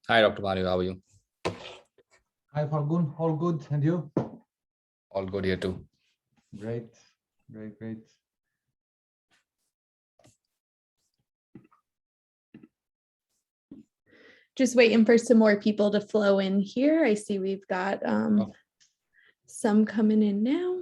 Hi, Dr. Mario. How are you? Hi, Falgun. All good. And you? All good here too. Great. Great, great. Just waiting for some more people to flow in here. I see we've got some coming in now.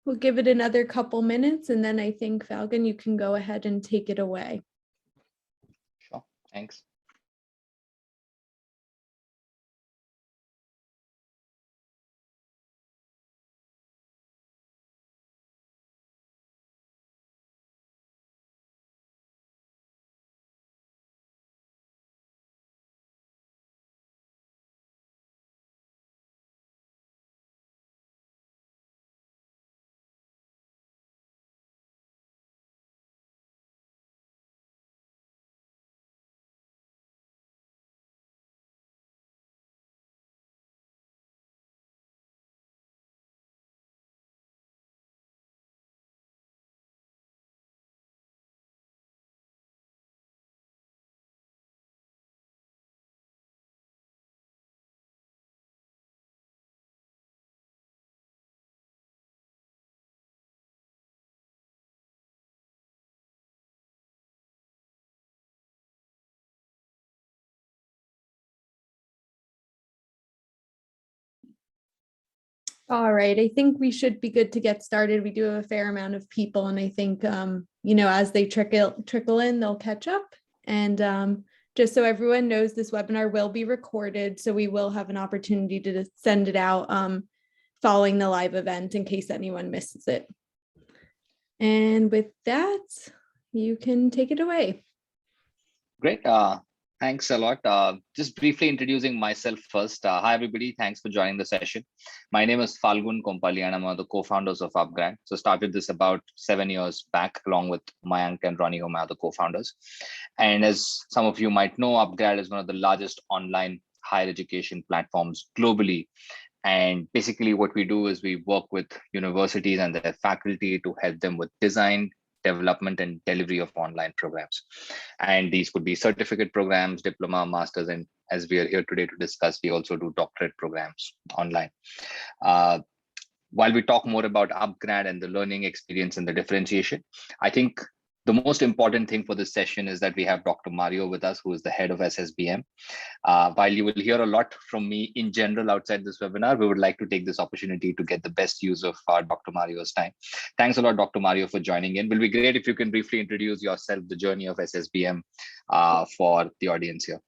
We'll give it another couple minutes and then I think Falcon, you can go ahead and take it away. Sure, thanks. All right, I think we should be good to get started. We do have a fair amount of people and I think, as they trickle in, they'll catch up. And just so everyone knows, this webinar will be recorded, so we will have an opportunity to send it out following the live event in case anyone misses it. And with that, you can take it away. Great. Thanks a lot. Just briefly introducing myself first. Hi, everybody. Thanks for joining the session. My name is Falgun Kompali, and I'm one of the co-founders of upGrad. So started this about 7 years back, along with Mayank and Ronnie, who are my other co-founders. And as some of you might know, upGrad is one of the largest online higher education platforms globally. And basically what we do is we work with universities and their faculty to help them with design, development and delivery of online programs. And these could be certificate programs, diploma, masters, and as we are here today to discuss, we also do doctorate programs online. While we talk more about upGrad and the learning experience and the differentiation, I think the most important thing for this session is that we have Dr. Mario with us, who is the head of SSBM. While you will hear a lot from me in general outside this webinar, we would like to take this opportunity to get the best use of Dr. Mario's time. Thanks a lot, Dr. Mario, for joining in. It will be great if you can briefly introduce yourself, the journey of SSBM for the audience here.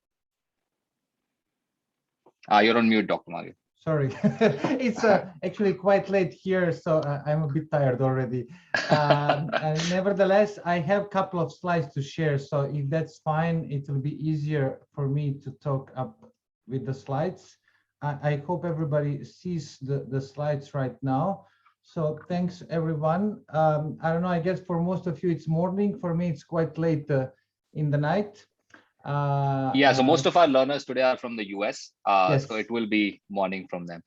You're on mute, Dr. Mario. Sorry, it's actually quite late here, so I'm a bit tired already. Nevertheless, I have a couple of slides to share, so if that's fine, it will be easier for me to talk up with the slides. I hope everybody sees the slides right now. So thanks, everyone. I don't know, I guess for most of you it's morning. For me, it's quite late in the night. So most of our learners today are from the US, yes. So it will be morning from them.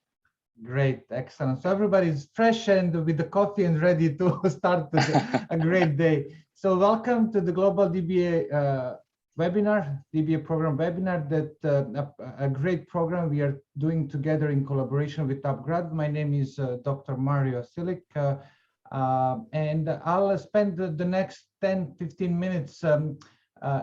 Great, excellent. So everybody's fresh and with the coffee and ready to start a great day. So welcome to the Global DBA webinar, DBA program webinar, that a great program we are doing together in collaboration with upGrad. My name is Dr. Mario Silic, and I'll spend the next 10-15 minutes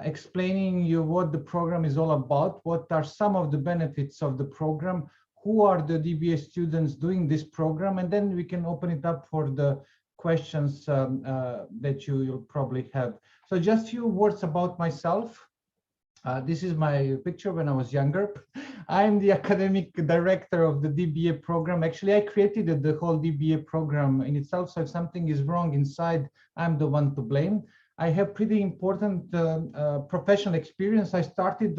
explaining you what the program is all about, what are some of the benefits of the program, who are the DBA students doing this program, and then we can open it up for the questions that you'll probably have. So just a few words about myself. This is my picture when I was younger. I'm the academic director of the DBA program. Actually, I created the whole DBA program in itself. So if something is wrong inside, I'm the one to blame. I have pretty important professional experience. I started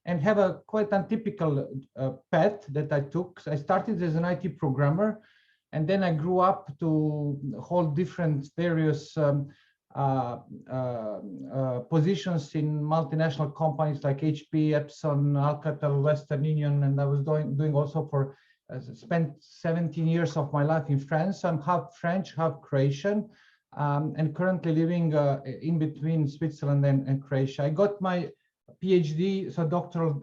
and have a quite untypical path that I took. I started as an IT programmer, and then I grew up to hold different various positions in multinational companies like HP, Epson, Alcatel, Western Union, and I was doing also for spent 17 years of my life in France. I'm half French, half Croatian, and currently living in between Switzerland and Croatia. I got my PhD, so doctoral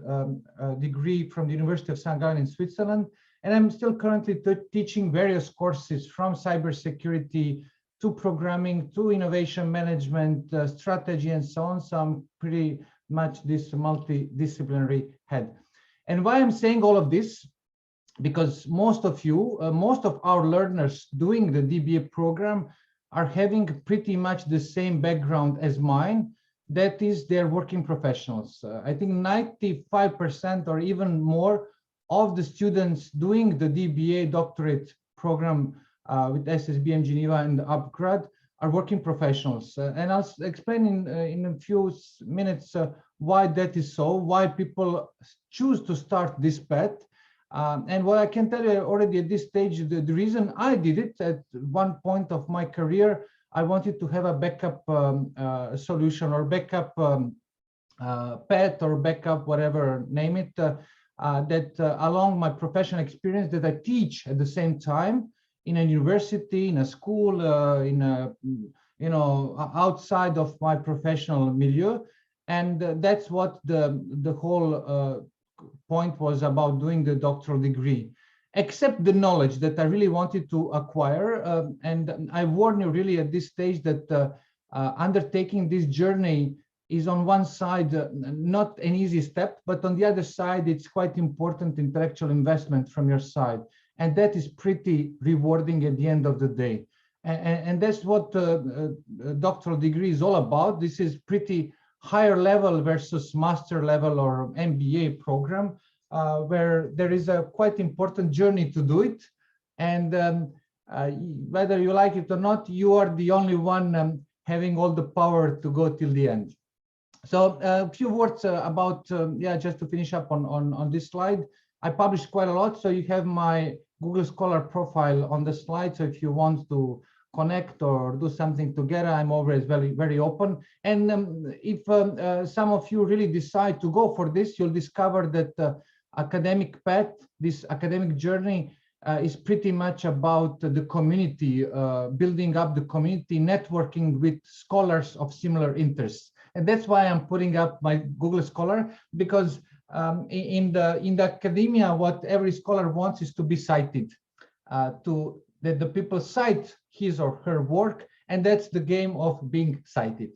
degree from the University of St. Gallen in Switzerland, and I'm still currently teaching various courses from cybersecurity to programming, to innovation management, strategy, and so on. So I'm pretty much this multidisciplinary head. And why I'm saying all of this, because most of our learners doing the DBA program are having pretty much the same background as mine. That is, they're working professionals. I think 95% or even more of the students doing the DBA doctorate program with SSBM Geneva and upGrad are working professionals. And I'll explain in a few minutes why that is so, why people choose to start this path. And what I can tell you already at this stage, the reason I did it at one point of my career, I wanted to have a backup solution or backup path or backup, whatever, name it, that along my professional experience that I teach at the same time in a university, in a school, in a, outside of my professional milieu. And that's what the whole point was about doing the doctoral degree, except the knowledge that I really wanted to acquire. And I warn you really at this stage that undertaking this journey is on one side not an easy step, but on the other side, it's quite important intellectual investment from your side. And that is pretty rewarding at the end of the day. And that's what a doctoral degree is all about. This is pretty higher level versus master level or MBA program, where there is a quite important journey to do it. And whether you like it or not, you are the only one having all the power to go till the end. So a few words about, just to finish up on this slide. I published quite a lot, so you have my Google Scholar profile on the slide. So if you want to connect or do something together, I'm always very, very open. And if some of you really decide to go for this, you'll discover that academic path, this academic journey is pretty much about the community, building up the community, networking with scholars of similar interests. And that's why I'm putting up my Google Scholar, because in the academia, what every scholar wants is to be cited, that the people cite his or her work, and that's the game of being cited.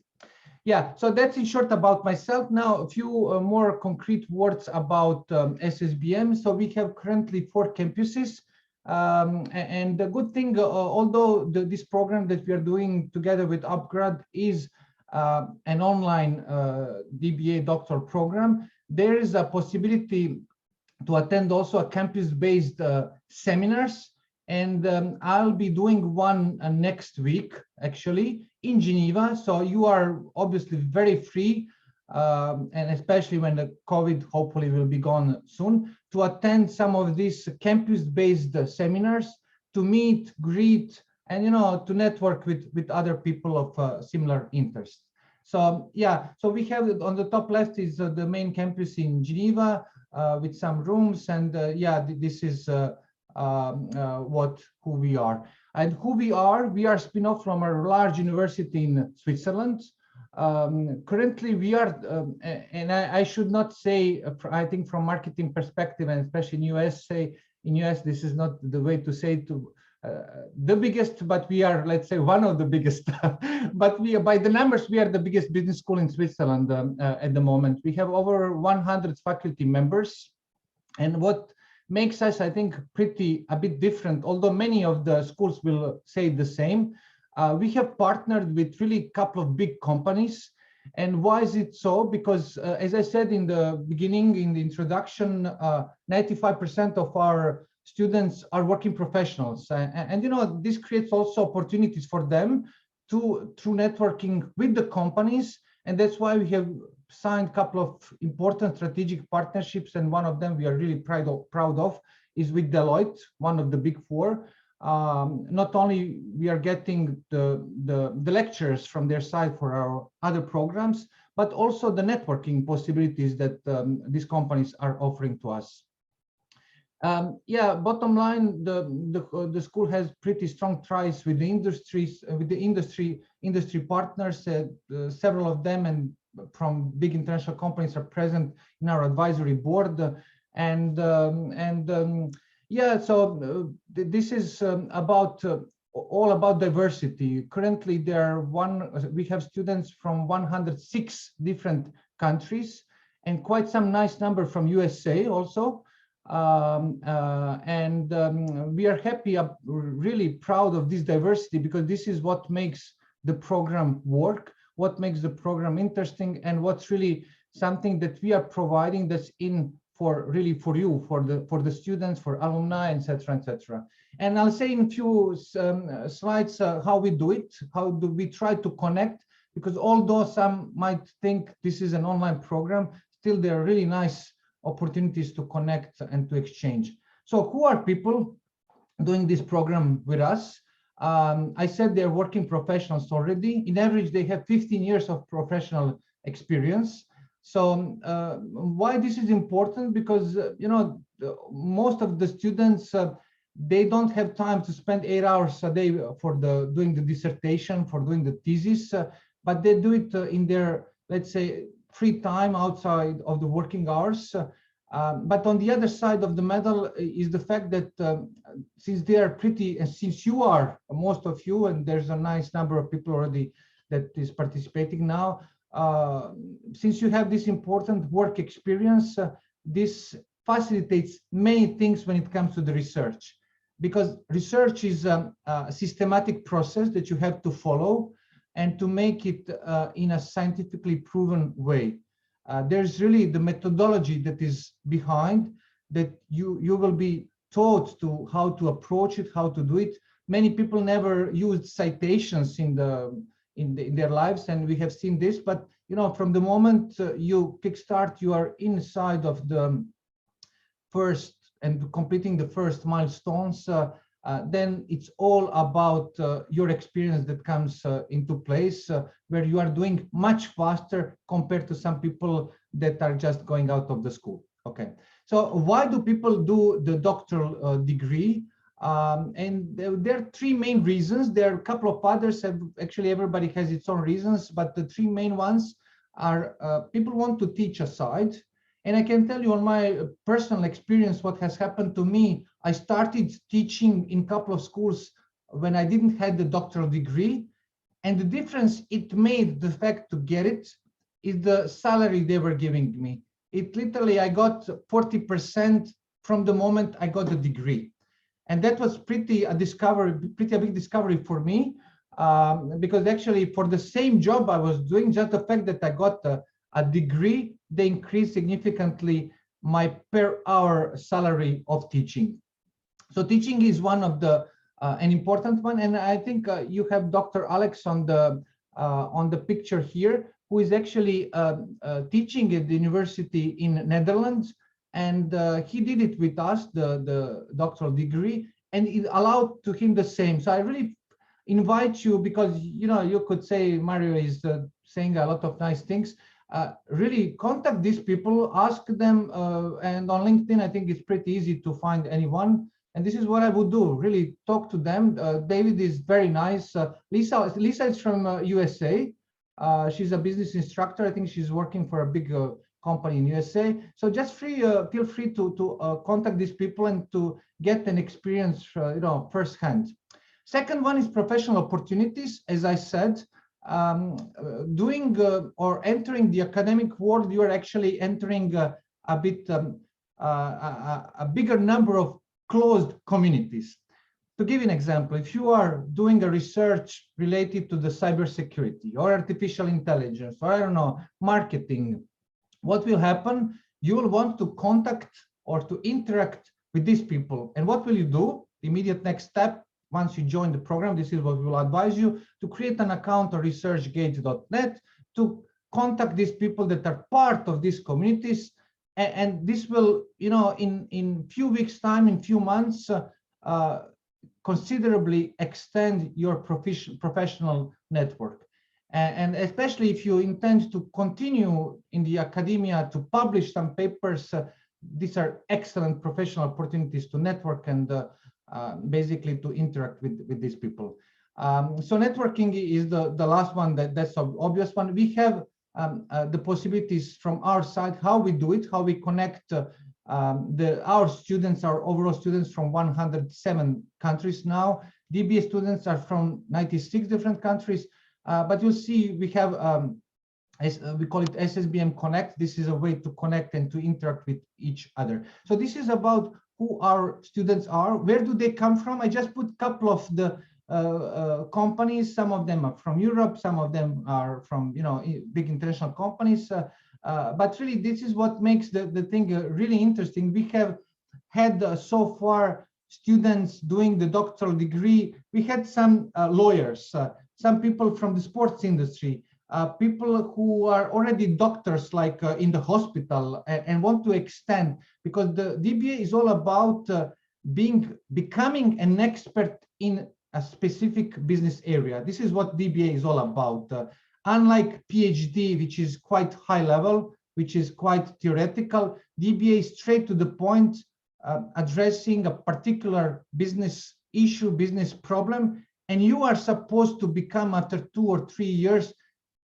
Yeah, so that's in short about myself. Now, a few more concrete words about SSBM. So we have currently 4 campuses. And the good thing, although this program that we are doing together with upGrad is an online DBA doctoral program, there is a possibility to attend also a campus-based seminars. And I'll be doing one next week, actually, in Geneva. So you are obviously very free, and especially when the COVID hopefully will be gone soon, to attend some of these campus-based seminars, to meet, greet, and to network with other people of similar interests. So yeah, so we have on the top left is the main campus in Geneva with some rooms, and this is who we are. And who we are spin-off from a large university in Switzerland. Currently we are, and I should not say, I think from marketing perspective, and especially in US, this is not the way to say to the biggest, but we are, let's say, one of the biggest. But by the numbers, we are the biggest business school in Switzerland at the moment. We have over 100 faculty members. And what makes us, I think, a bit different, although many of the schools will say the same, We have partnered with really a couple of big companies. And why is it so? Because as I said in the beginning, in the introduction, 95% of our students are working professionals. And this creates also opportunities for them through networking with the companies. And that's why we have signed a couple of important strategic partnerships. And one of them we are really proud of is with Deloitte, one of the big four. Not only we are getting the lectures from their side for our other programs, but also the networking possibilities that these companies are offering to us. Bottom line, the school has pretty strong ties with the industries, with the industry partners. Several of them and from big international companies are present in our advisory board, this is all about diversity. Currently, we have students from 106 different countries and quite some nice number from USA also. We are happy, really proud of this diversity, because this is what makes the program work, what makes the program interesting, and what's really something that we are providing that's for you, for the students, for alumni, etc., etc. And I'll say in a few slides how we do it, how do we try to connect, because although some might think this is an online program, still there are really nice opportunities to connect and to exchange. So who are people doing this program with us? I said they're working professionals already. In average, they have 15 years of professional experience. So why this is important? Because most of the students they don't have time to spend 8 hours a day for doing the dissertation, for doing the thesis, but they do it in their, let's say, free time outside of the working hours. But on the other side of the medal is the fact that since they are since you are, most of you, and there's a nice number of people already that is participating now, since you have this important work experience, this facilitates many things when it comes to the research, because research is a systematic process that you have to follow and to make it in a scientifically proven way. There's really the methodology that is behind that you will be taught to how to approach it, how to do it. Many people never used citations in their lives, and we have seen this, but from the moment you kickstart, you are inside of the first and completing the first milestones, then it's all about your experience that comes into place, where you are doing much faster compared to some people that are just going out of the school. Okay, so why do people do the doctoral degree? And there are three main reasons. There are a couple of others. Actually, everybody has its own reasons, but the three main ones are people want to teach aside. And I can tell you on my personal experience what has happened to me. I started teaching in a couple of schools when I didn't have the doctoral degree. And the difference it made, the fact to get it, is the salary they were giving me. It literally, I got 40% from the moment I got the degree. And that was pretty a big discovery for me, because actually for the same job I was doing, just the fact that I got a degree, they increased significantly my per hour salary of teaching. So teaching is one of an important one, and I think you have Dr. Alex on the picture here, who is actually teaching at the university in Netherlands, and he did it with us, the doctoral degree, and it allowed to him the same. So I really invite you, because you could say Mario is saying a lot of nice things. Really contact these people, ask them, and on LinkedIn I think it's pretty easy to find anyone. And this is what I would do, really talk to them. David is very nice. Lisa is from USA. She's a business instructor. I think she's working for a big company in USA. So just feel free to contact these people and to get an experience, firsthand. Second one is professional opportunities. As I said, doing or entering the academic world, you are actually entering a bigger number of closed communities. to give you an example, if you are doing a research related to the cybersecurity or artificial intelligence, or I don't know, marketing, what will happen? You will want to contact or to interact with these people. And what will you do? The immediate next step, once you join the program, this is what we will advise you, to create an account on researchgate.net to contact these people that are part of these communities. And this will, in few weeks' time, in few months, considerably extend your professional network. And especially if you intend to continue in the academia to publish some papers, these are excellent professional opportunities to network and basically to interact with these people. So networking is the last one, that's an obvious one. We have the possibilities from our side, how we do it, how we connect our students, our overall students from 107 countries now. DBA students are from 96 different countries, but you'll see we have, we call it SSBM Connect. This is a way to connect and to interact with each other. So this is about who our students are. Where do they come from? I just put a couple of the companies. Some of them are from Europe, some of them are from big international companies. But really, this is what makes the thing really interesting. We have had so far students doing the doctoral degree. We had some lawyers, some people from the sports industry, people who are already doctors, like in the hospital, and want to extend, because the DBA is all about becoming an expert in a specific business area. This is what DBA is all about. Unlike PhD, which is quite high level, which is quite theoretical, DBA is straight to the point, addressing a particular business issue, business problem, and you are supposed to become, after 2 or 3 years,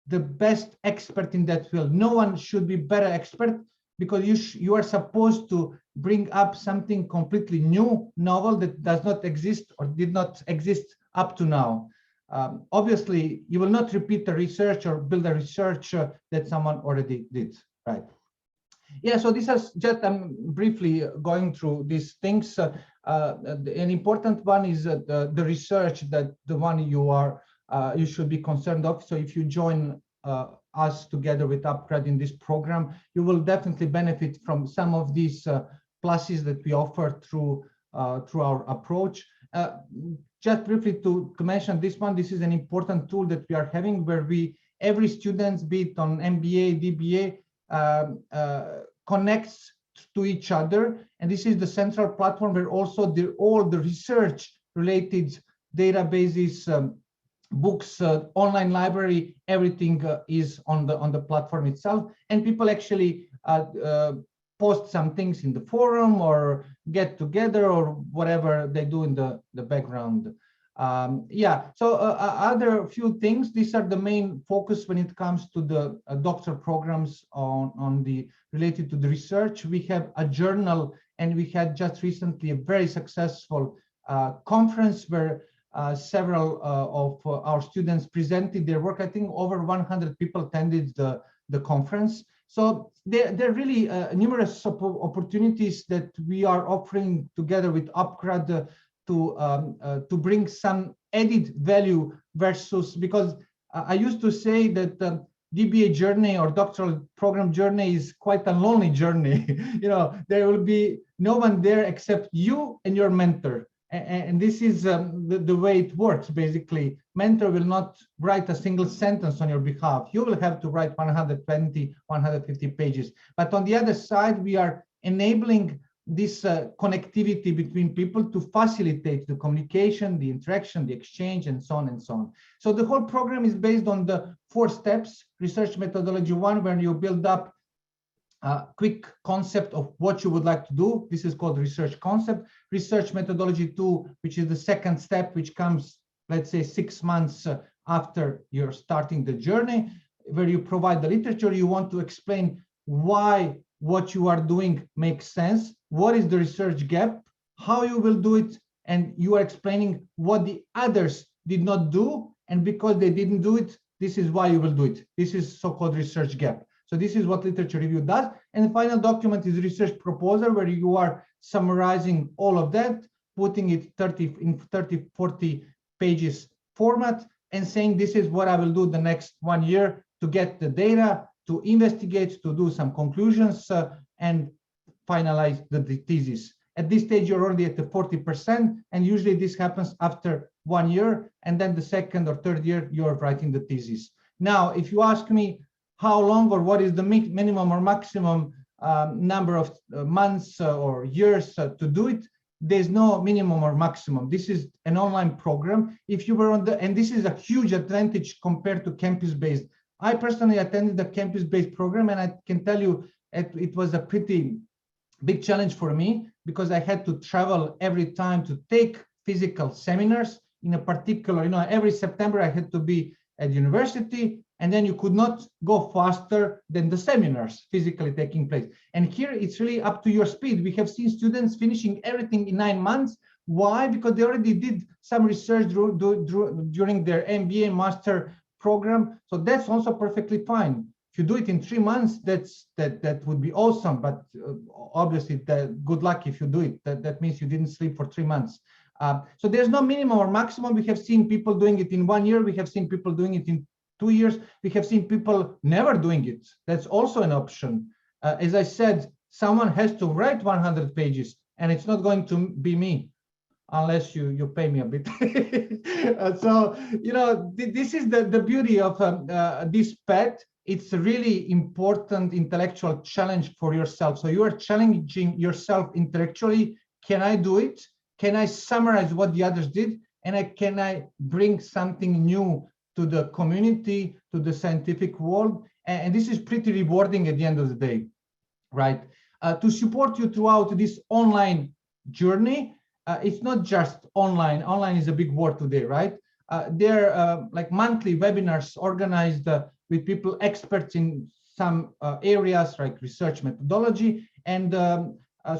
the best expert in that field. No one should be better expert, because you are supposed to bring up something completely new, novel, that does not exist or did not exist up to now. Obviously, you will not repeat the research or build a research that someone already did, right? Yeah, so this is just, I'm briefly going through these things. An important one is the research, that the one you should be concerned of. So if you join us together with upGrad in this program, you will definitely benefit from some of these pluses that we offer through our approach. Just briefly to mention this one, this is an important tool that we are having, where every student, be it on MBA, DBA, connects to each other. And this is the central platform where also all the research related databases, books, online library, everything is on the platform itself. And people actually post some things in the forum or get together or whatever they do in the background. Yeah, so other few things, these are the main focus when it comes to the doctoral programs on the related to the research. We have a journal, and we had just recently a very successful conference where several of our students presented their work. I think over 100 people attended the conference. So there are really numerous opportunities that we are offering together with upGrad to bring some added value versus, because I used to say that DBA journey or doctoral program journey is quite a lonely journey. There will be no one there except you and your mentor. And this is the way it works, basically. Mentor will not write a single sentence on your behalf. You will have to write 120, 150 pages. But on the other side, we are enabling this connectivity between people to facilitate the communication, the interaction, the exchange, and so on and so on. So the whole program is based on the 4 steps. Research methodology 1, where you build up a quick concept of what you would like to do. This is called research concept. Research methodology 2, which is the second step, which comes, let's say, 6 months after you're starting the journey, where you provide the literature. You want to explain why what you are doing makes sense, what is the research gap, how you will do it, and you are explaining what the others did not do, and because they didn't do it, this is why you will do it. This is so-called research gap. So this is what literature review does. And the final document is research proposal, where you are summarizing all of that. putting it 30, 40 pages format and saying, this is what I will do the next 1 year to get the data, to investigate, to do some conclusions, and finalize the thesis. At this stage, you're already at the 40%, and usually this happens after 1 year, and then the second or third year, you're writing the thesis. Now, if you ask me how long or what is the minimum or maximum number of months or years to do it, there's no minimum or maximum. This is an online program. If you were on the, and this is a huge advantage compared to campus-based. I personally attended the campus-based program, and I can tell you it was a pretty big challenge for me because I had to travel every time to take physical seminars in a particular, every September I had to be at university, and then you could not go faster than the seminars physically taking place. And here it's really up to your speed. We have seen students finishing everything in 9 months. Why? Because they already did some research during their MBA master program. So that's also perfectly fine. If you do it in 3 months, that would be awesome. But obviously, good luck if you do it. That means you didn't sleep for 3 months. So there's no minimum or maximum. We have seen people doing it in 1 year. We have seen people doing it in 2 years. We have seen people never doing it. That's also an option. As I said, someone has to write 100 pages, and it's not going to be me unless you pay me a bit. So, this is the beauty of this path. It's a really important intellectual challenge for yourself. So you are challenging yourself intellectually. Can I do it? Can I summarize what the others did? And can I bring something new to the community, to the scientific world? And this is pretty rewarding at the end of the day, right? To support you throughout this online journey, it's not just online. Online is a big word today, right? There are like monthly webinars organized with people experts in some areas like research methodology. And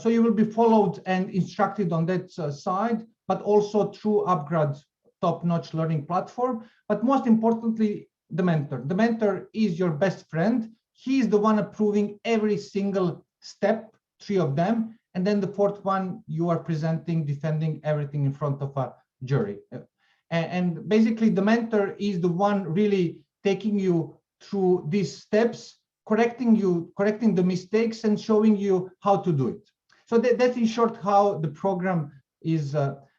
so you will be followed and instructed on that side, but also through upGrad top-notch learning platform. But most importantly, the mentor. The mentor is your best friend. He is the one approving every single step, 3 of them. And then the 4th one, you are presenting, defending everything in front of a jury. And basically, the mentor is the one really taking you through these steps, correcting the mistakes and showing you how to do it. So that's in short how the program is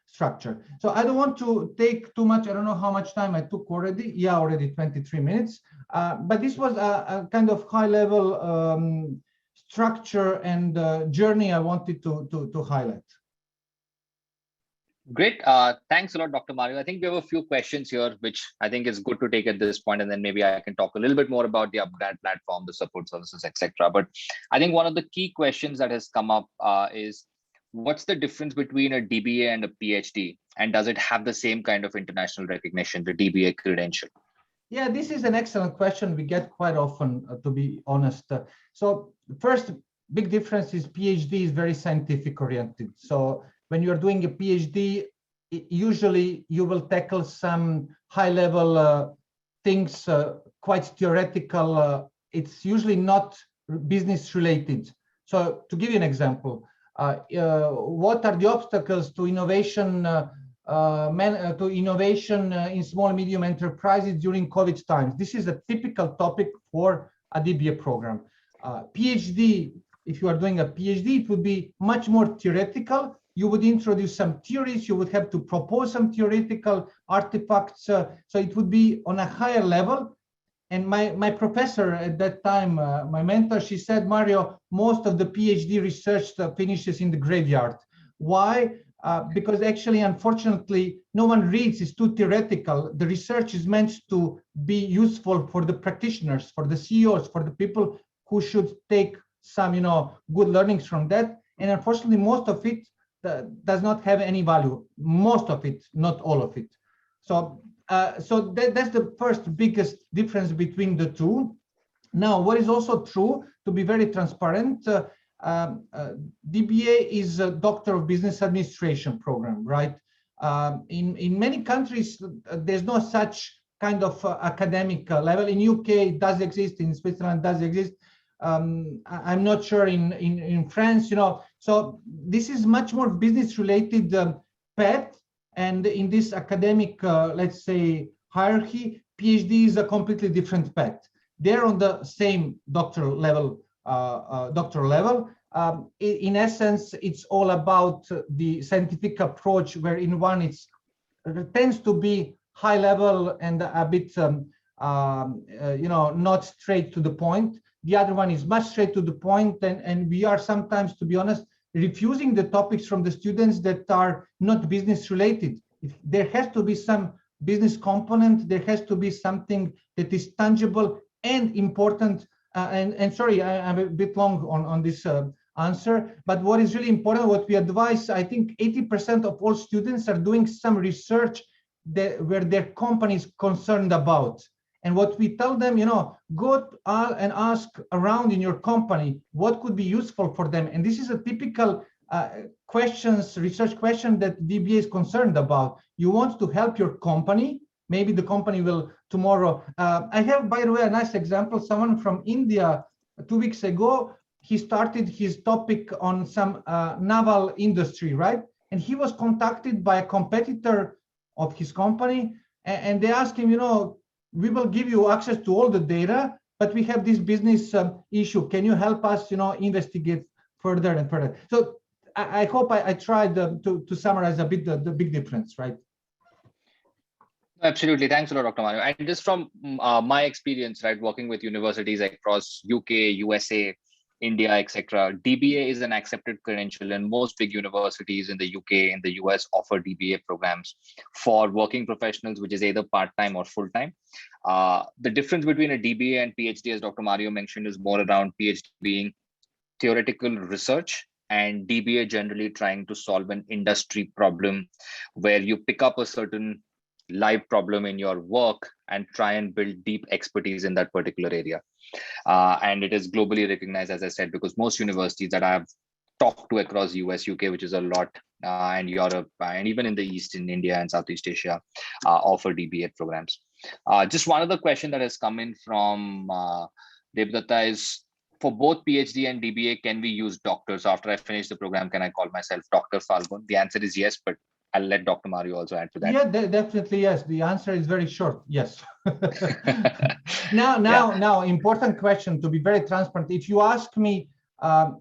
structured. So I don't want to take too much. I don't know how much time I took already. Yeah, already 23 minutes. But this was a kind of high level structure and journey I wanted to highlight. Great. Thanks a lot, Dr. Mario. I think we have a few questions here, which I think is good to take at this point, and then maybe I can talk a little bit more about the upGrad platform, the support services, etc. But I think one of the key questions that has come up is, what's the difference between a DBA and a PhD? And does it have the same kind of international recognition, the DBA credential? Yeah, this is an excellent question we get quite often, to be honest. So first big difference is PhD is very scientific oriented. So when you're doing a PhD, usually you will tackle some high level things, quite theoretical. It's usually not business related. So to give you an example, what are the obstacles to innovation in small and medium enterprises during COVID times? This is a typical topic for a DBA program. PhD, if you are doing a PhD, it would be much more theoretical. You would introduce some theories, you would have to propose some theoretical artifacts. So it would be on a higher level. And my professor at that time, my mentor, she said, Mario, most of the PhD research finishes in the graveyard. Why? Because actually, unfortunately, no one reads, it's too theoretical. The research is meant to be useful for the practitioners, for the CEOs, for the people who should take some, good learnings from that. And unfortunately, most of it does not have any value. Most of it, not all of it. So that's the first biggest difference between the two. Now, what is also true, to be very transparent, DBA is a Doctor of Business Administration program, right? In many countries, there's no such kind of academic level. In UK, it does exist. In Switzerland, it does exist. I'm not sure in France, So this is much more business related path, and in this academic, let's say, hierarchy, PhD is a completely different path. They're on the same doctoral level. In essence, it's all about the scientific approach, where in one it tends to be high level and a bit, not straight to the point. The other one is much straight to the point, and we are sometimes, to be honest, refusing the topics from the students that are not business related. If there has to be some business component, there has to be something that is tangible and important. And sorry, I'm a bit long on this answer, but what is really important, what we advise, I think 80% of all students are doing some research where their company is concerned about. And what we tell them, go and ask around in your company what could be useful for them. And this is a typical research question that DBA is concerned about. You want to help your company. Maybe the company will tomorrow. I have, by the way, a nice example. Someone from India 2 weeks ago, he started his topic on some naval industry, right? And he was contacted by a competitor of his company, and they asked him, we will give you access to all the data, but we have this business issue. Can you help us, investigate further and further? So I hope I tried to summarize a bit the big difference, right? Absolutely. Thanks a lot, Dr. Mario. And just from my experience, right, working with universities across UK, USA, India, etc., DBA is an accepted credential, and most big universities in the UK and the US offer DBA programs for working professionals, which is either part-time or full-time. The difference between a DBA and PhD, as Dr. Mario mentioned, is more around PhD being theoretical research, and DBA generally trying to solve an industry problem where you pick up a certain live problem in your work and try and build deep expertise in that particular area. And it is globally recognized, as I said, because most universities that I've talked to across US, UK, which is a lot, and Europe, and even in the East, in India and Southeast Asia, offer DBA programs. Just one other question that has come in from Devdatta is, for both PhD and DBA, can we use doctors? After I finish the program, can I call myself Dr. Falgun? The answer is yes, but I'll let Dr. Mario also add to that. Yeah, definitely yes. The answer is very short. Yes. Now, important question, to be very transparent. If you ask me,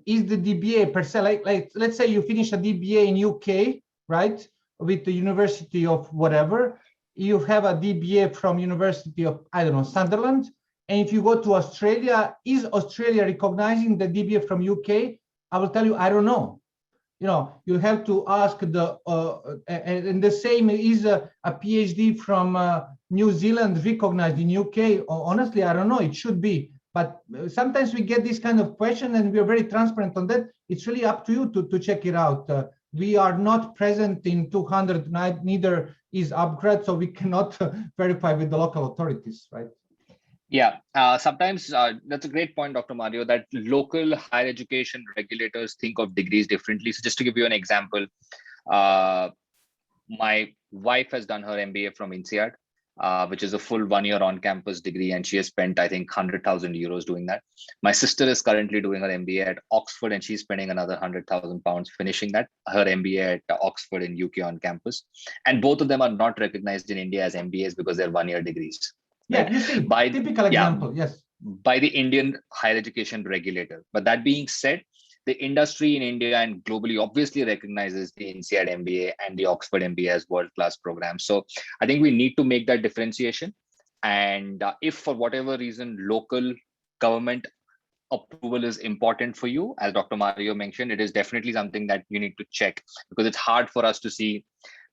is the DBA per se, like let's say you finish a DBA in UK, right, with the University of whatever, you have a DBA from University of, I don't know, Sunderland, and if you go to Australia, is Australia recognizing the DBA from UK? I will tell you, I don't know. You have to ask and the same is a PhD from New Zealand recognized in UK. Honestly, I don't know, it should be. But sometimes we get this kind of question, and we're very transparent on that. It's really up to you to check it out. We are not present in 200, neither is upGrad, so we cannot verify with the local authorities, right? Yeah, sometimes that's a great point, Dr. Mario, that local higher education regulators think of degrees differently. So just to give you an example, my wife has done her MBA from INSEAD, which is a full 1 year on-campus degree, and she has spent, I think, 100,000 euros doing that. My sister is currently doing her MBA at Oxford, and she's spending another 100,000 pounds finishing that, her MBA at Oxford in UK on campus. And both of them are not recognized in India as MBAs because they're 1 year degrees. Yeah, you see, typical example, yes. By the Indian higher education regulator. But that being said, the industry in India and globally obviously recognizes the INSEAD MBA and the Oxford MBA as world-class programs. So I think we need to make that differentiation. And if for whatever reason, local government approval is important for you, as Dr. Mario mentioned, it is definitely something that you need to check, because it's hard for us to see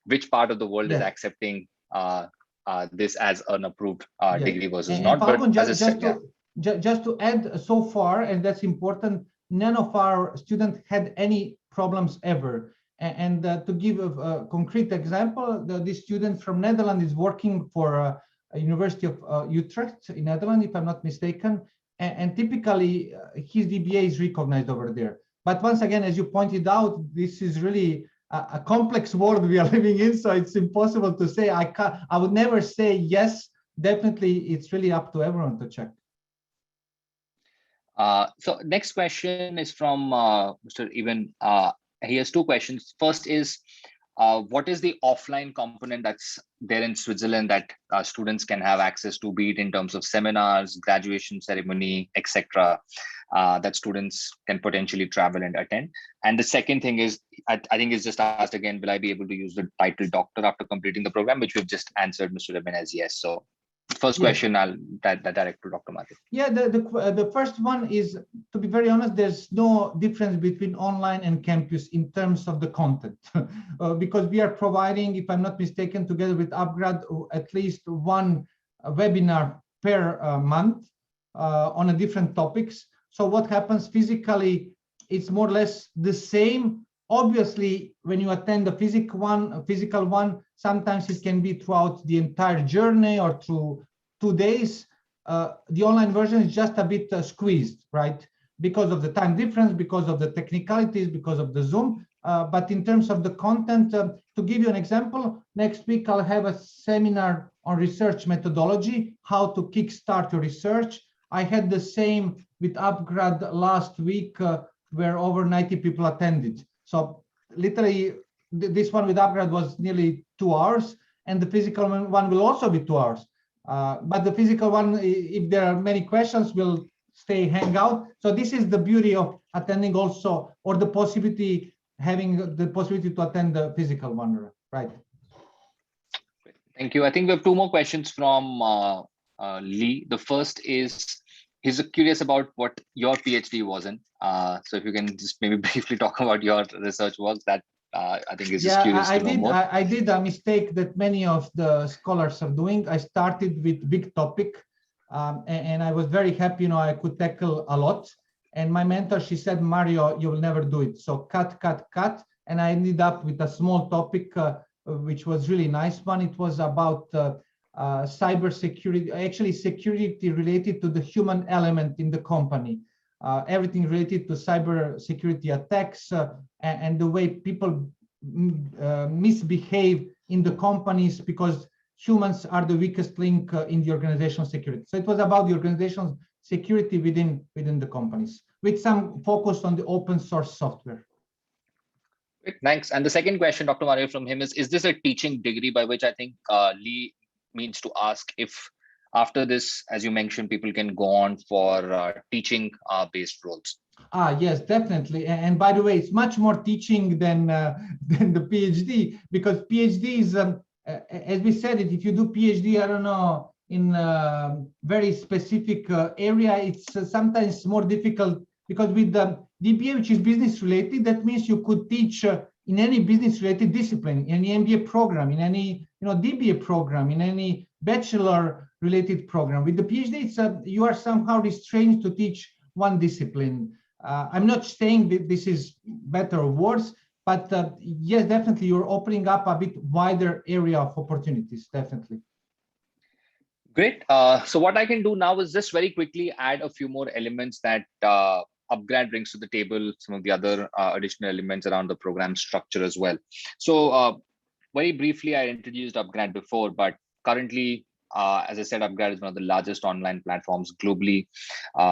which part of the world is accepting this as an approved degree versus not. But just to add, so far, and that's important, none of our students had any problems ever. And to give a concrete example, this student from Netherlands is working for a University of Utrecht in Netherlands, if I'm not mistaken, and typically his DBA is recognized over there. But once again, as you pointed out, this is really a complex world we are living in, so it's impossible to say. I would never say yes. Definitely, it's really up to everyone to check. So next question is from Mr. Even. He has two questions. First is, what is the offline component that's there in Switzerland that students can have access to, be it in terms of seminars, graduation ceremony, etc., that students can potentially travel and attend? And the second thing is, I think it's just asked again, will I be able to use the title doctor after completing the program, which we've just answered, Mr. Rabin, as yes. So first question, I'll direct to Dr. Mathur. Yeah, the first one is, to be very honest, there's no difference between online and campus in terms of the content, because we are providing, if I'm not mistaken, together with upGrad, at least one webinar per month on a different topics. So what happens physically, it's more or less the same. Obviously, when you attend the physical one, sometimes it can be throughout the entire journey or through 2 days. The online version is just a bit squeezed, right? Because of the time difference, because of the technicalities, because of the Zoom. But in terms of the content, to give you an example, next week I'll have a seminar on research methodology, how to kickstart your research. I had the same with upGrad last week, where over 90 people attended. So literally, this one with upGrad was nearly 2 hours, and the physical one will also be 2 hours. But the physical one, if there are many questions, will stay hang out. So this is the beauty of attending also, or the possibility, having the possibility to attend the physical one, right? Thank you. I think we have 2 more questions from Lee. The first is, he's curious about what your PhD was in. So if you can just maybe briefly talk about your research work, that I think is just curious to know more. I did a mistake that many of the scholars are doing. I started with big topic, and I was very happy, I could tackle a lot. And my mentor, she said, Mario, you will never do it. So cut. And I ended up with a small topic, which was really nice one. It was about cyber security, actually security related to the human element in the company. Everything related to cyber security attacks and the way people misbehave in the companies, because humans are the weakest link in the organizational security. So it was about the organizational security within the companies, with some focus on the open source software. Great, thanks. And the second question, Dr. Mario, from him is this a teaching degree, by which I think Lee means to ask if after this, as you mentioned, people can go on for teaching based roles? Yes, definitely. And by the way, it's much more teaching than the PhD, because PhD is, as we said it, if you do PhD, I don't know, in a very specific area, it's sometimes more difficult, because with the DBA, which is business related, that means you could teach in any business related discipline, in any MBA program, in any DBA program, in any bachelor related program. With the PhD, it's you are somehow restrained to teach one discipline. I'm not saying that this is better or worse, but yes, definitely you're opening up a bit wider area of opportunities, definitely. Great. So what I can do now is just very quickly add a few more elements that upGrad brings to the table, some of the other additional elements around the program structure as well. So very briefly, I introduced upGrad before, but currently, as I said, upGrad is one of the largest online platforms globally.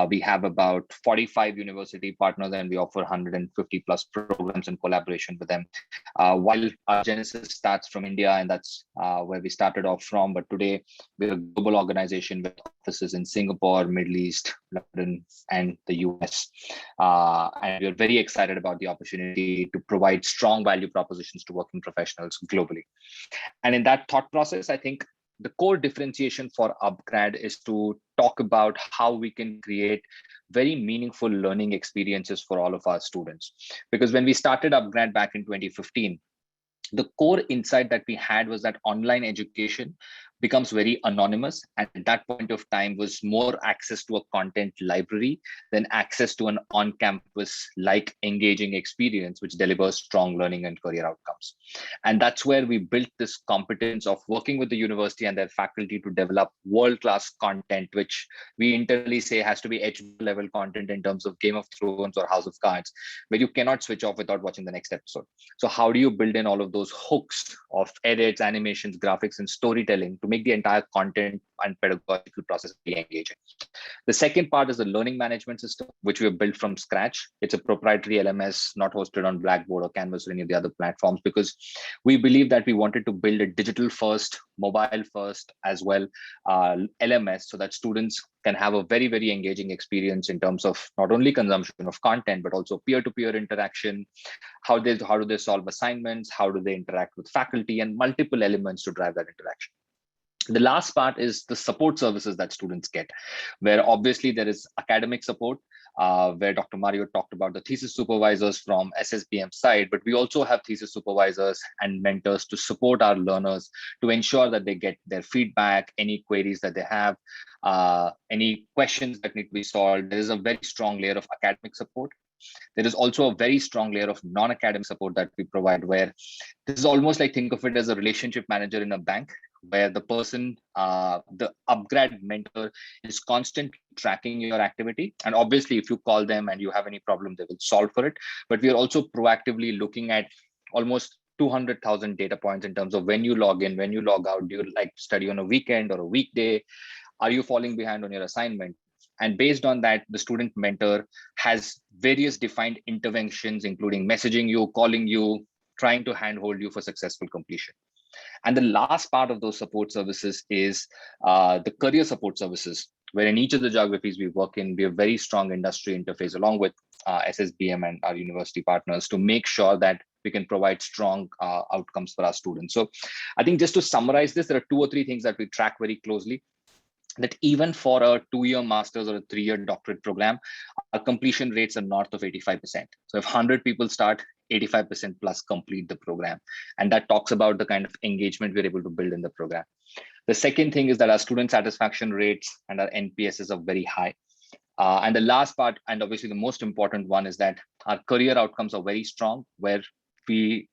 We have about 45 university partners, and we offer 150 plus programs in collaboration with them. While our genesis starts from India, and that's where we started off from, but today we're a global organization with offices in Singapore, Middle East, London, and the US. And we're very excited about the opportunity to provide strong value propositions to working professionals globally. And in that thought process, I think the core differentiation for upGrad is to talk about how we can create very meaningful learning experiences for all of our students. Because when we started upGrad back in 2015, the core insight that we had was that online education becomes very anonymous, and at that point of time was more access to a content library than access to an on-campus like engaging experience which delivers strong learning and career outcomes. And that's where we built this competence of working with the university and their faculty to develop world-class content, which we internally say has to be HBO level content in terms of Game of Thrones or House of Cards, where you cannot switch off without watching the next episode. So how do you build in all of those hooks of edits, animations, graphics, and storytelling to to make the entire content and pedagogical process really engaging. The second part is the learning management system, which we have built from scratch. It's a proprietary LMS, not hosted on Blackboard or Canvas or any of the other platforms, because we believe that we wanted to build a digital first, mobile first as well LMS, so that students can have a very, very engaging experience in terms of not only consumption of content, but also peer-to-peer interaction. How do they solve assignments? How do they interact with faculty, and multiple elements to drive that interaction. The last part is the support services that students get, where obviously there is academic support, where Dr. Mario talked about the thesis supervisors from SSBM side, but we also have thesis supervisors and mentors to support our learners to ensure that they get their feedback, any queries that they have, any questions that need to be solved. There is a very strong layer of academic support. There is also a very strong layer of non-academic support that we provide, where this is almost like, think of it as a relationship manager in a bank, where the person, the upGrad mentor, is constantly tracking your activity. And obviously, if you call them and you have any problem, they will solve for it. But we are also proactively looking at almost 200,000 data points in terms of when you log in, when you log out. Do you like to study on a weekend or a weekday? Are you falling behind on your assignment? And based on that, the student mentor has various defined interventions, including messaging you, calling you, trying to handhold you for successful completion. And the last part of those support services is the career support services, where in each of the geographies we work in, we have very strong industry interface along with SSBM and our university partners to make sure that we can provide strong outcomes for our students. So I think just to summarize this, there are 2 or 3 things that we track very closely. That even for a 2-year master's or a 3-year doctorate program, our completion rates are north of 85%. So if 100 people start, 85% plus complete the program. And that talks about the kind of engagement we're able to build in the program. The second thing is that our student satisfaction rates and our NPSs are very high. And the last part, and obviously the most important one, is that our career outcomes are very strong, where we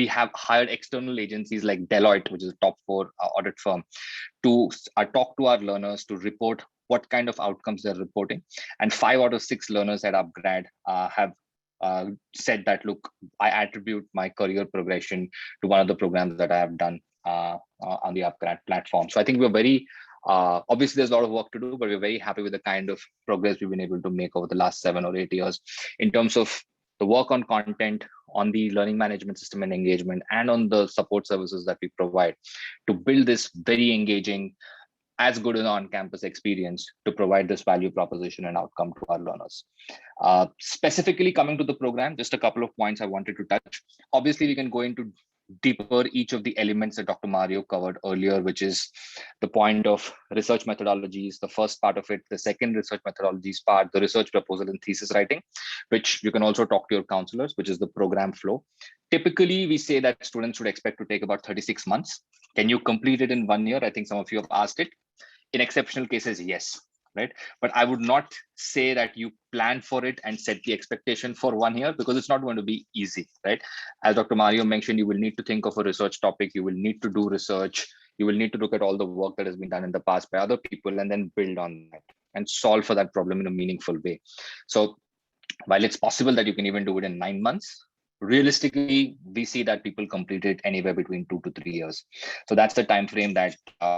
have hired external agencies like Deloitte, which is a top 4 audit firm, to talk to our learners to report what kind of outcomes they're reporting. And 5 out of 6 learners at upGrad have said that, look, I attribute my career progression to one of the programs that I have done on the upGrad platform. So I think we're very, obviously there's a lot of work to do, but we're very happy with the kind of progress we've been able to make over the last 7 or 8 years in terms of the work on content, on the learning management system and engagement, and on the support services that we provide to build this very engaging, as good an on-campus experience to provide this value proposition and outcome to our learners. Specifically coming to the program, just a couple of points I wanted to touch. Obviously, we can go into deeper each of the elements that Dr. Mario covered earlier, which is the point of research methodologies, the first part of it, the second research methodologies part, the research proposal and thesis writing, which you can also talk to your counselors, which is the program flow. Typically, we say that students should expect to take about 36 months. Can you complete it in 1 year? I think some of you have asked it. In exceptional cases, yes. Right? But I would not say that you plan for it and set the expectation for 1 year, because it's not going to be easy, right? As Dr. Mario mentioned, you will need to think of a research topic, you will need to do research, you will need to look at all the work that has been done in the past by other people, and then build on that and solve for that problem in a meaningful way. So while it's possible that you can even do it in 9 months, realistically, we see that people complete it anywhere between 2 to 3 years. So that's the time frame that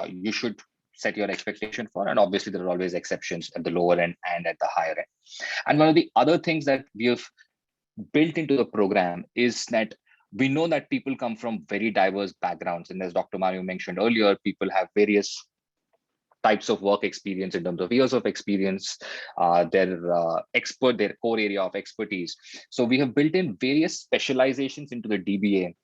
you should set your expectation for. And obviously there are always exceptions at the lower end and at the higher end. And one of the other things that we have built into the program is that we know that people come from very diverse backgrounds. And as Dr. Mario mentioned earlier, people have various types of work experience in terms of years of experience, their core area of expertise. So we have built in various specializations into the DBA,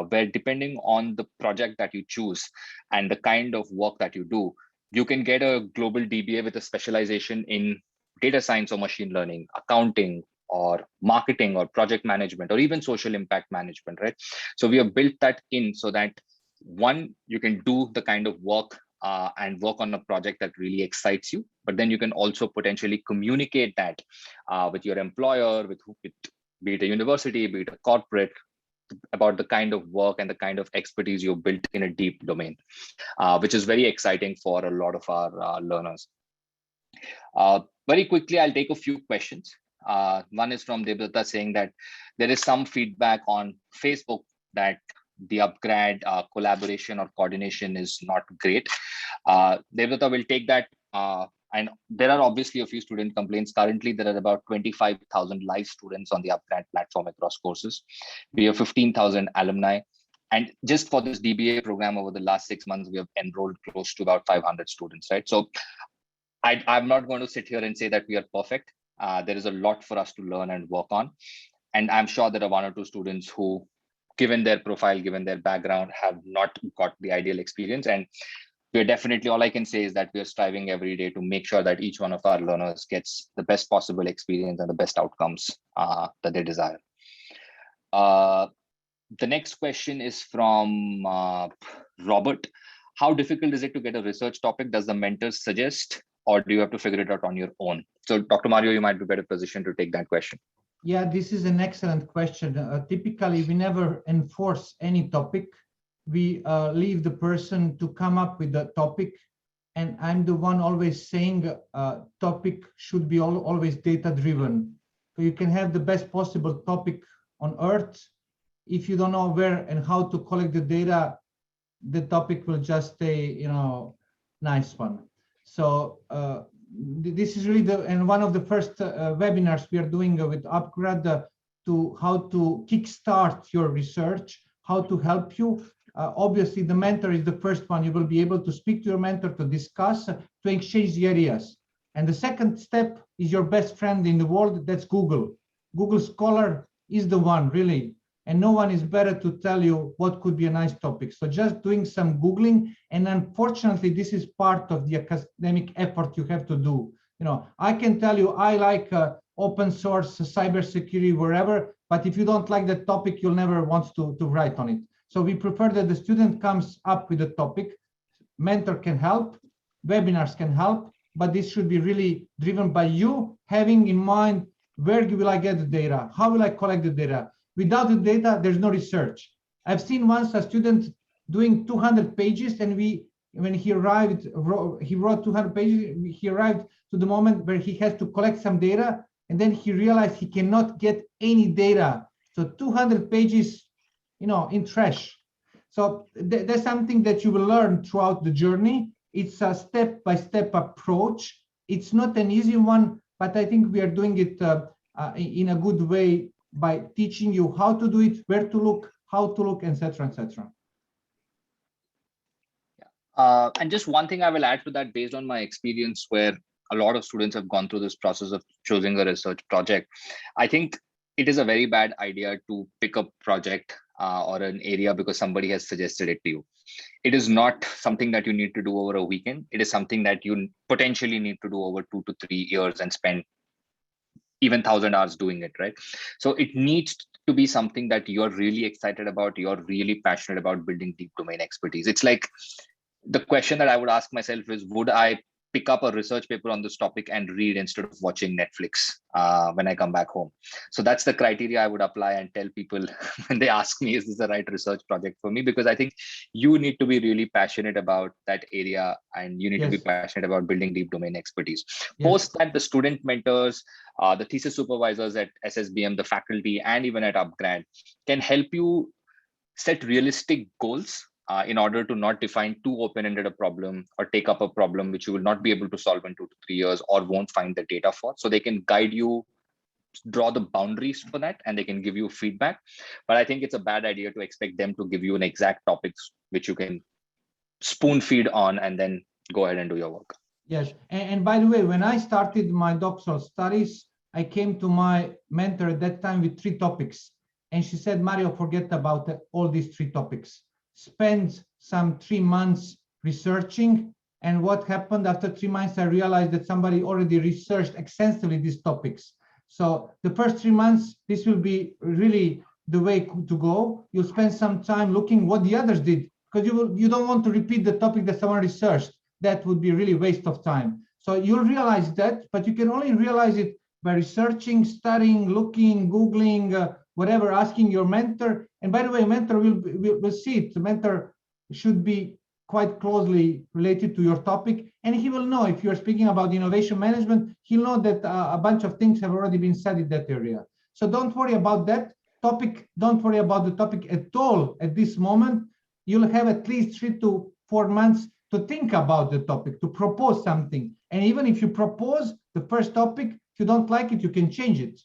where depending on the project that you choose and the kind of work that you do, you can get a global DBA with a specialization in data science or machine learning, accounting, or marketing, or project management, or even social impact management, right? So we have built that in so that, one, you can do the kind of work and work on a project that really excites you, but then you can also potentially communicate that with your employer, with be it a university, be it a corporate, about the kind of work and the kind of expertise you've built in a deep domain, which is very exciting for a lot of our learners. Very quickly, I'll take a few questions. One is from Debrata saying that there is some feedback on Facebook that the upGrad collaboration or coordination is not great. Devdata will take that. And there are obviously a few student complaints. Currently, there are about 25,000 live students on the upGrad platform across courses. We have 15,000 alumni. And just for this DBA program over the last 6 months, we have enrolled close to about 500 students, right? So I'm not going to sit here and say that we are perfect. There is a lot for us to learn and work on. And I'm sure there are 1 or 2 students who, given their profile, given their background, have not got the ideal experience. And we're definitely, all I can say is that we are striving every day to make sure that each one of our learners gets the best possible experience and the best outcomes that they desire. The next question is from Robert. How difficult is it to get a research topic? Does the mentor suggest, or do you have to figure it out on your own? So Dr. Mario, you might be better positioned to take that question. Yeah, this is an excellent question. Typically, we never enforce any topic. We leave the person to come up with the topic. And I'm the one always saying topic should be always data-driven. So you can have the best possible topic on Earth. If you don't know where and how to collect the data, the topic will just stay, nice one. So this is really and one of the first webinars we are doing with upGrad to how to kickstart your research, how to help you. Obviously, the mentor is the first one. You will be able to speak to your mentor, to discuss, to exchange the ideas. And the second step is your best friend in the world. That's Google. Google Scholar is the one, really. And no one is better to tell you what could be a nice topic. So just doing some Googling, and unfortunately, this is part of the academic effort you have to do. I can tell you, I like open source, cybersecurity, wherever, but if you don't like that topic, you'll never want to write on it. So we prefer that the student comes up with a topic, mentor can help, webinars can help, but this should be really driven by you, having in mind, where will I get the data? How will I collect the data? Without the data, there's no research. I've seen once a student doing 200 pages, and when he arrived, he wrote 200 pages, he arrived to the moment where he has to collect some data, and then he realized he cannot get any data. So 200 pages, in trash. So there's something that you will learn throughout the journey. It's a step-by-step approach. It's not an easy one, but I think we are doing it in a good way by teaching you how to do it, where to look, how to look, etc., etc. And just one thing I will add to that, based on my experience, where a lot of students have gone through this process of choosing a research project. I think it is a very bad idea to pick a project or an area because somebody has suggested it to you. It is not something that you need to do over a weekend. It is something that you potentially need to do over 2 to 3 years and spend even 1,000 hours doing it, right? So it needs to be something that you're really excited about, you're really passionate about building deep domain expertise. It's like the question that I would ask myself is, would I pick up a research paper on this topic and read instead of watching Netflix when I come back home? So that's the criteria I would apply and tell people when they ask me, is this the right research project for me? Because I think you need to be really passionate about that area, and you need to be passionate about building deep domain expertise. Post that, the student mentors, the thesis supervisors at SSBM, the faculty, and even at upGrad can help you set realistic goals in order to not define too open-ended a problem or take up a problem which you will not be able to solve in 2 to 3 years or won't find the data for. So they can guide you, draw the boundaries for that, and they can give you feedback. But I think it's a bad idea to expect them to give you an exact topics which you can spoon feed on and then go ahead and do your work. Yes, and by the way, when I started my doctoral studies, I came to my mentor at that time with 3 topics. And she said, Mario, forget about all these 3 topics. Spend some 3 months researching. And what happened after 3 months, I realized that somebody already researched extensively these topics. So the first 3 months, this will be really the way to go. You'll spend some time looking what the others did, because you don't want to repeat the topic that someone researched. That would be really waste of time. So you'll realize that, but you can only realize it by researching, studying, looking, Googling, whatever, asking your mentor. And by the way, mentor will see it. The mentor should be quite closely related to your topic. And he will know if you're speaking about innovation management, he'll know that a bunch of things have already been said in that area. So don't worry about that. topic, don't worry about the topic at all at this moment. You'll have at least 3 to 4 months to think about the topic, to propose something. And even if you propose the first topic, if you don't like it, you can change it.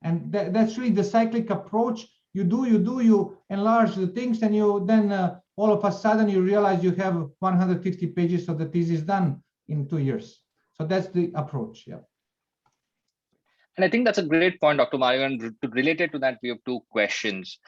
And that's really the cyclic approach. You enlarge the things, and you then all of a sudden you realize you have 150 pages of the thesis done in 2 years. So that's the approach. Yeah. And I think that's a great point, Dr. Mario. And related to that, we have 2 questions,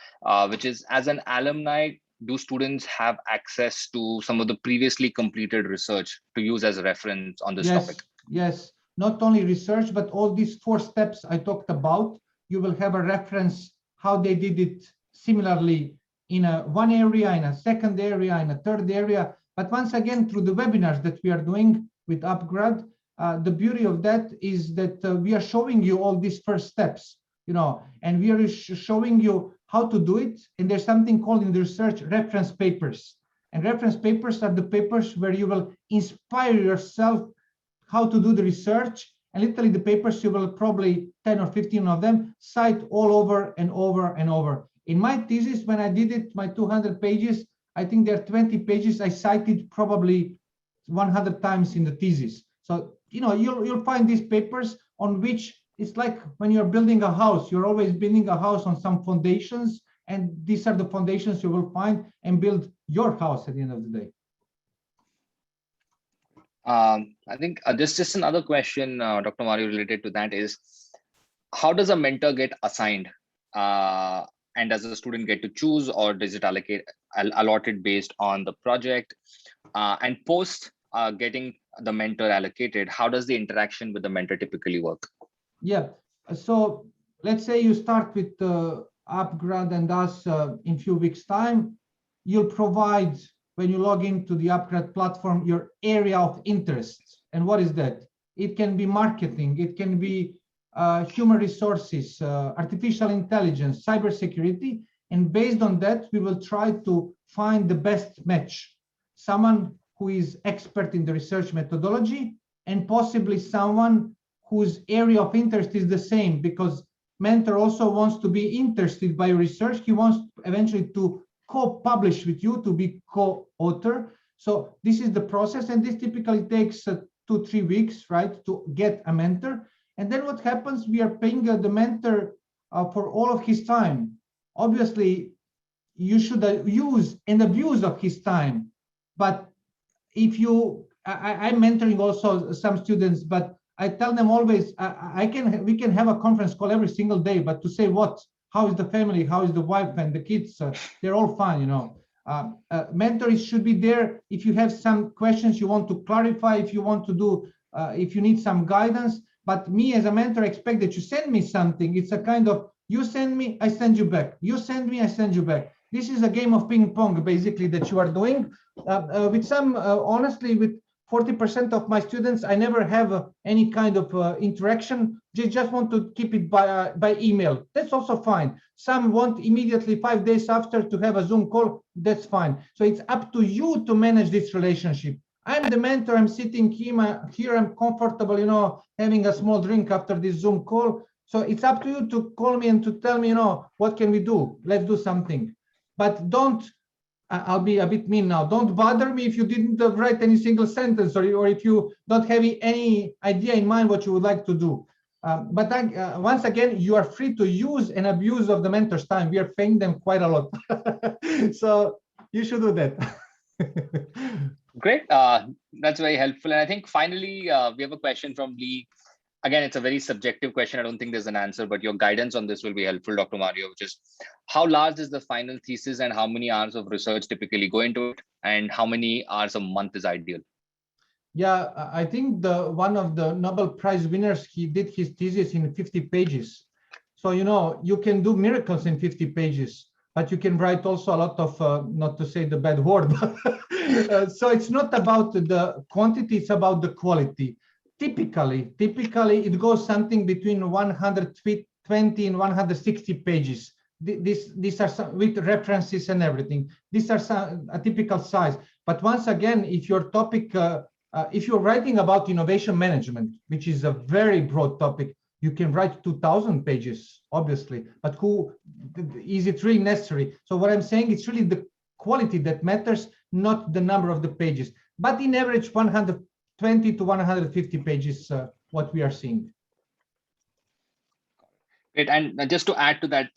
which is, as an alumni, do students have access to some of the previously completed research to use as a reference on this topic? Yes, not only research, but all these 4 steps I talked about, you will have a reference how they did it similarly in one area, in a second area, in a third area. But once again, through the webinars that we are doing with upGrad, the beauty of that is that we are showing you all these first steps, and we are showing you how to do it. And there's something called in the research reference papers. And reference papers are the papers where you will inspire yourself how to do the research. And literally the papers, you will probably 10 or 15 of them cite all over and over and over. In my thesis, when I did it, my 200 pages, I think there are 20 pages I cited probably 100 times in the thesis. So, you'll find these papers on which it's like when you're building a house, you're always building a house on some foundations, and these are the foundations you will find and build your house at the end of the day. I think just another question, Dr. Mario, related to that is, how does a mentor get assigned? And does a student get to choose, or does it allotted based on the project? And post getting the mentor allocated, how does the interaction with the mentor typically work? Yeah, so let's say you start with upGrad and us in a few weeks' time. You'll provide, when you log into the upGrad platform, your area of interest. And what is that? It can be marketing, it can be human resources, artificial intelligence, cybersecurity. And based on that, we will try to find the best match. Someone who is expert in the research methodology, and possibly someone whose area of interest is the same, because mentor also wants to be interested by research. He wants eventually to co-publish with you, to be co-author. So this is the process, and this typically takes 2-3 weeks, right, to get a mentor. And then what happens, we are paying the mentor for all of his time. Obviously, you should use and abuse of his time. But if I'm mentoring also some students, but I tell them always, we can have a conference call every single day, but to say how is the family, how is the wife and the kids, they're all fine, Mentors should be there if you have some questions you want to clarify, if you want to do, if you need some guidance. But me as a mentor, I expect that you send me something. It's a kind of, you send me, I send you back. You send me, I send you back. This is a game of ping pong, basically, that you are doing. With some, honestly, with 40% of my students, I never have any kind of interaction. They just want to keep it by email. That's also fine. Some want immediately 5 days after to have a Zoom call. That's fine. So it's up to you to manage this relationship. I'm the mentor. I'm sitting here. I'm comfortable, having a small drink after this Zoom call. So it's up to you to call me and to tell me, what can we do? Let's do something. But don't, I'll be a bit mean now. Don't bother me if you didn't write any single sentence, or if you don't have any idea in mind what you would like to do. But once again, you are free to use and abuse of the mentor's time. We are paying them quite a lot. So you should do that. Great. That's very helpful. And I think finally, we have a question from Lee. Again, it's a very subjective question. I don't think there's an answer, but your guidance on this will be helpful, Dr. Mario, which is, how large is the final thesis and how many hours of research typically go into it, and how many hours a month is ideal? Yeah, I think one of the Nobel Prize winners, he did his thesis in 50 pages. So, you can do miracles in 50 pages, but you can write also a lot of, not to say the bad word, so it's not about the quantity, it's about the quality. Typically, it goes something between 120 and 160 pages. These are some, with references and everything. These are a typical size. But once again, if your topic, if you're writing about innovation management, which is a very broad topic, You can write 2,000 pages, obviously, but is it really necessary? So what I'm saying, it's really the quality that matters, not the number of the pages. But in average, 120 to 150 pages, what we are seeing. Great. And just to add to that,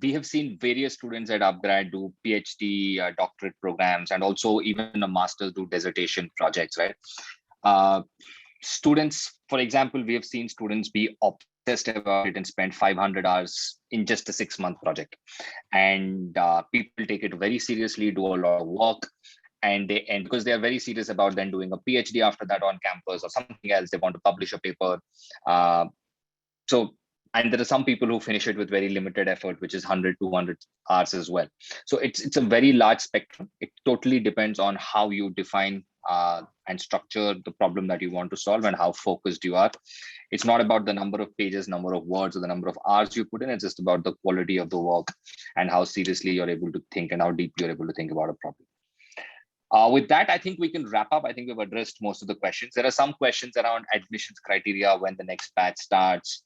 we have seen various students at upGrad do PhD, doctorate programs, and also even a master's do dissertation projects, right? Students, for example, we have seen students be obsessed about it and spend 500 hours in just a 6-month project. And people take it very seriously, do a lot of work. And because they are very serious about then doing a PhD after that on campus or something else, they want to publish a paper. And there are some people who finish it with very limited effort, which is 100, 200 hours as well. So it's a very large spectrum. It totally depends on how you define and structure the problem that you want to solve and how focused you are. It's not about the number of pages, number of words, or the number of hours you put in. It's just about the quality of the work and how seriously you're able to think and how deeply you're able to think about a problem. With that, I think we can wrap up. I think we've addressed most of the questions. There are some questions around admissions criteria, when the next batch starts,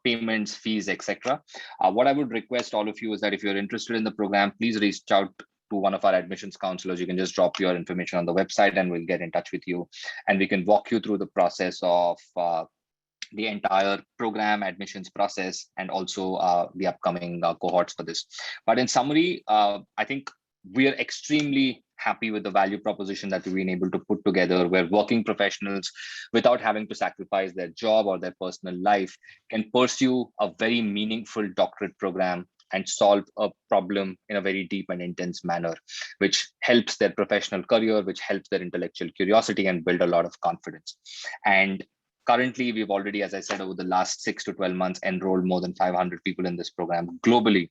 payments, fees, etc. What I would request all of you is that if you're interested in the program, please reach out to one of our admissions counselors. You can just drop your information on the website and we'll get in touch with you. And we can walk you through the process of the entire program admissions process and also the upcoming cohorts for this. But in summary, I think we are extremely happy with the value proposition that we've been able to put together, where working professionals, without having to sacrifice their job or their personal life, can pursue a very meaningful doctorate program and solve a problem in a very deep and intense manner, which helps their professional career, which helps their intellectual curiosity and build a lot of confidence. And currently, we've already, as I said, over the last 6 to 12 months, enrolled more than 500 people in this program globally.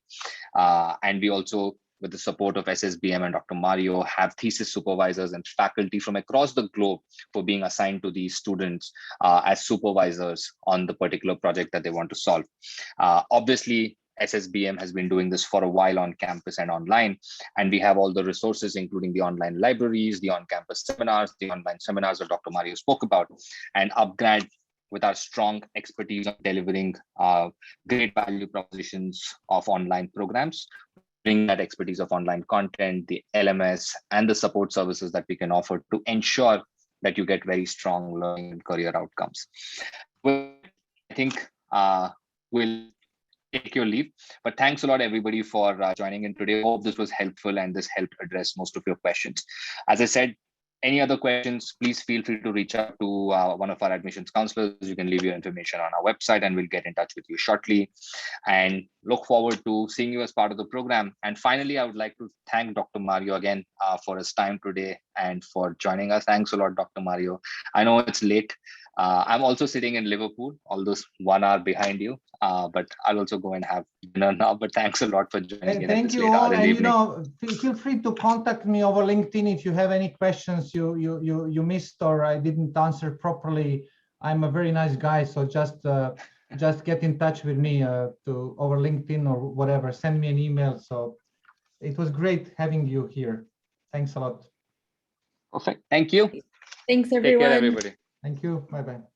And we also, with the support of SSBM and Dr. Mario, have thesis supervisors and faculty from across the globe for being assigned to these students as supervisors on the particular project that they want to solve. Obviously, SSBM has been doing this for a while on campus and online, and we have all the resources, including the online libraries, the on-campus seminars, the online seminars that Dr. Mario spoke about, and upGrad, with our strong expertise on delivering great value propositions of online programs, bring that expertise of online content, the LMS, and the support services that we can offer to ensure that you get very strong learning and career outcomes. Well, I think we'll take your leave, but thanks a lot everybody for joining in today. Hope this was helpful and this helped address most of your questions. As I said, any other questions, please feel free to reach out to one of our admissions counselors. You can leave your information on our website and we'll get in touch with you shortly, and look forward to seeing you as part of the program. And finally, I would like to thank Dr. Mario again for his time today and for joining us. Thanks a lot, Dr. Mario. I know it's late. I'm also sitting in Liverpool, although 1 hour behind you, but I'll also go and have dinner now. But thanks a lot for joining in. Thank you all, and feel free to contact me over LinkedIn if you have any questions you missed or I didn't answer properly. I'm a very nice guy, so just get in touch with me over LinkedIn or whatever. Send me an email. So it was great having you here. Thanks a lot. Perfect. Thank you. Thanks, everyone. Take care, everybody. Thank you. Bye-bye.